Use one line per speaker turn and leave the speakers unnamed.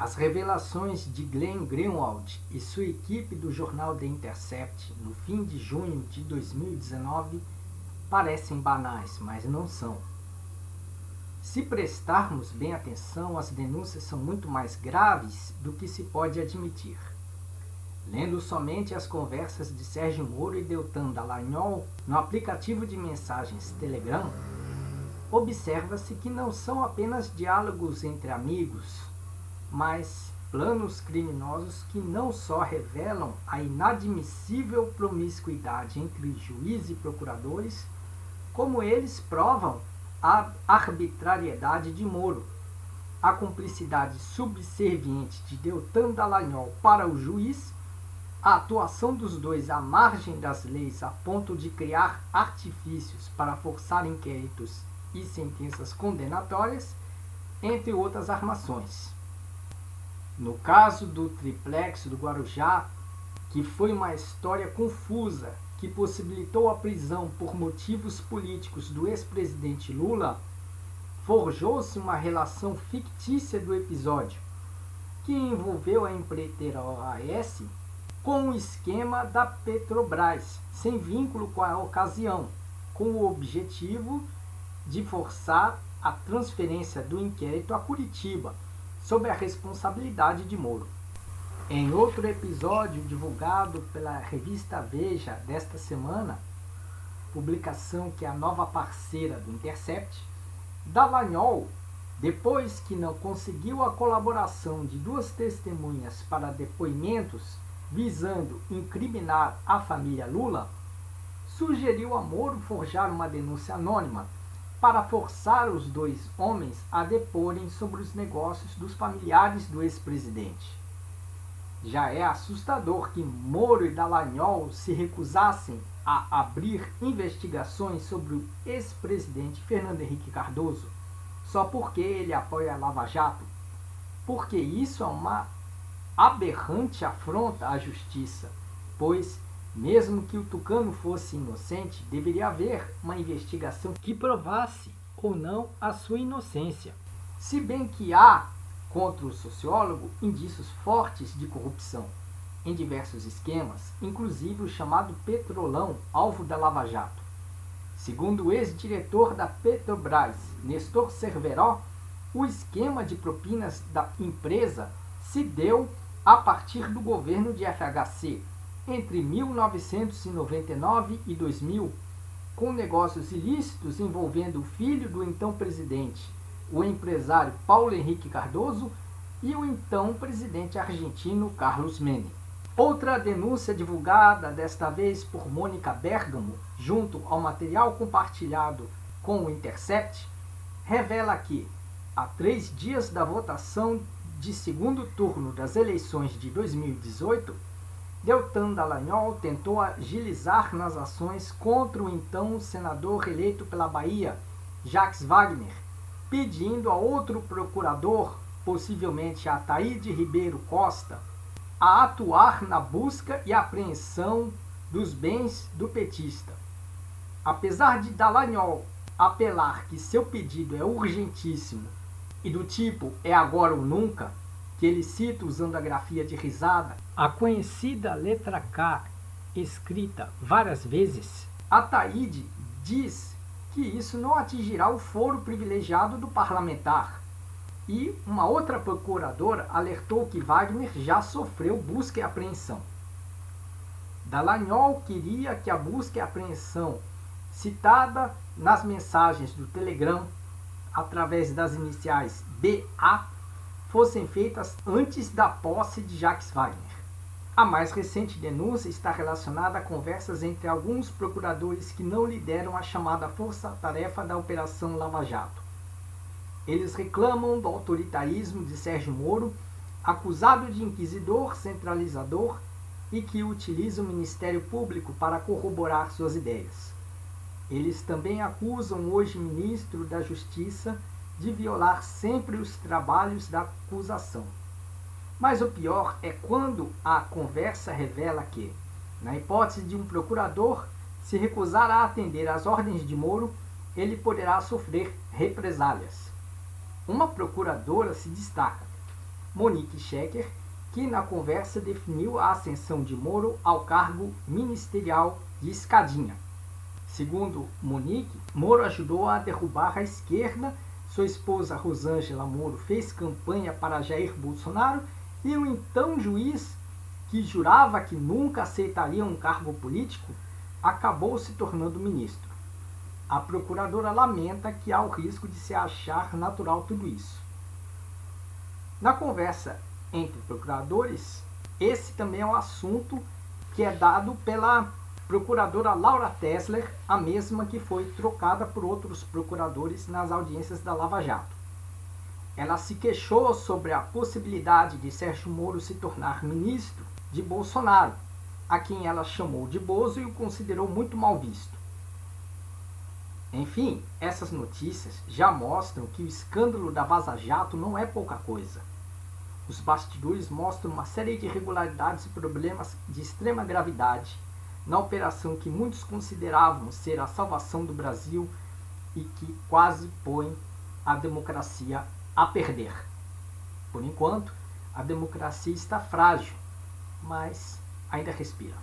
As revelações de Glenn Greenwald e sua equipe do jornal The Intercept no fim de junho de 2019 parecem banais, mas não são. Se prestarmos bem atenção, as denúncias são muito mais graves do que se pode admitir. Lendo somente as conversas de Sérgio Moro e Deltan Dallagnol no aplicativo de mensagens Telegram, observa-se que não são apenas diálogos entre amigos, mas planos criminosos que não só revelam a inadmissível promiscuidade entre juiz e procuradores, como eles provam a arbitrariedade de Moro, a cumplicidade subserviente de Deltan Dallagnol para o juiz, a atuação dos dois à margem das leis a ponto de criar artifícios para forçar inquéritos e sentenças condenatórias, entre outras armações. No caso do triplex do Guarujá, que foi uma história confusa que possibilitou a prisão por motivos políticos do ex-presidente Lula, forjou-se uma relação fictícia do episódio, que envolveu a empreiteira OAS com o esquema da Petrobras, sem vínculo com a ocasião, com o objetivo de forçar a transferência do inquérito a Curitiba, sob a responsabilidade de Moro. Em outro episódio divulgado pela revista Veja desta semana, publicação que é a nova parceira do Intercept, Dallagnol, depois que não conseguiu a colaboração de duas testemunhas para depoimentos visando incriminar a família Lula, sugeriu a Moro forjar uma denúncia anônima para forçar os dois homens a deporem sobre os negócios dos familiares do ex-presidente. Já é assustador que Moro e Dallagnol se recusassem a abrir investigações sobre o ex-presidente Fernando Henrique Cardoso, só porque ele apoia a Lava Jato, porque isso é uma aberrante afronta à justiça, pois, mesmo que o tucano fosse inocente, deveria haver uma investigação que provasse ou não a sua inocência. Se bem que há, contra o sociólogo, indícios fortes de corrupção em diversos esquemas, inclusive o chamado Petrolão, alvo da Lava Jato. Segundo o ex-diretor da Petrobras, Nestor Cerveró, o esquema de propinas da empresa se deu a partir do governo de FHC, entre 1999 e 2000, com negócios ilícitos envolvendo o filho do então presidente, o empresário Paulo Henrique Cardoso, e o então presidente argentino Carlos Menem. Outra denúncia divulgada, desta vez por Mônica Bergamo, junto ao material compartilhado com o Intercept, revela que, há 3 dias da votação de segundo turno das eleições de 2018, Deltan Dallagnol tentou agilizar nas ações contra o então senador eleito pela Bahia, Jacques Wagner, pedindo a outro procurador, possivelmente a Ataíde Ribeiro Costa, a atuar na busca e apreensão dos bens do petista. Apesar de Dallagnol apelar que seu pedido é urgentíssimo e do tipo é agora ou nunca, que ele cita usando a grafia de risada, a conhecida letra K, escrita várias vezes, Ataíde diz que isso não atingirá o foro privilegiado do parlamentar. E uma outra procuradora alertou que Wagner já sofreu busca e apreensão. Dallagnol queria que a busca e apreensão citada nas mensagens do Telegram, através das iniciais BA, fossem feitas antes da posse de Jacques Wagner. A mais recente denúncia está relacionada a conversas entre alguns procuradores que não lideram a chamada força-tarefa da Operação Lava Jato. Eles reclamam do autoritarismo de Sérgio Moro, acusado de inquisidor, centralizador e que utiliza o Ministério Público para corroborar suas ideias. Eles também acusam hoje o ministro da Justiça de violar sempre os trabalhos da acusação. Mas o pior é quando a conversa revela que, na hipótese de um procurador se recusar a atender às ordens de Moro, ele poderá sofrer represálias. Uma procuradora se destaca. Monique Schecker, que na conversa definiu a ascensão de Moro ao cargo ministerial de escadinha. Segundo Monique, Moro ajudou a derrubar a esquerda, sua esposa Rosângela Moro fez campanha para Jair Bolsonaro e o então juiz, que jurava que nunca aceitaria um cargo político, acabou se tornando ministro. A procuradora lamenta que há o risco de se achar natural tudo isso. Na conversa entre procuradores, esse também é um assunto que é dado pela procuradora Laura Tesler, a mesma que foi trocada por outros procuradores nas audiências da Lava Jato. Ela se queixou sobre a possibilidade de Sérgio Moro se tornar ministro de Bolsonaro, a quem ela chamou de Bozo e o considerou muito mal visto. Enfim, essas notícias já mostram que o escândalo da Vaza Jato não é pouca coisa. Os bastidores mostram uma série de irregularidades e problemas de extrema gravidade na operação que muitos consideravam ser a salvação do Brasil e que quase põe a democracia a perder. Por enquanto, a democracia está frágil, mas ainda respira.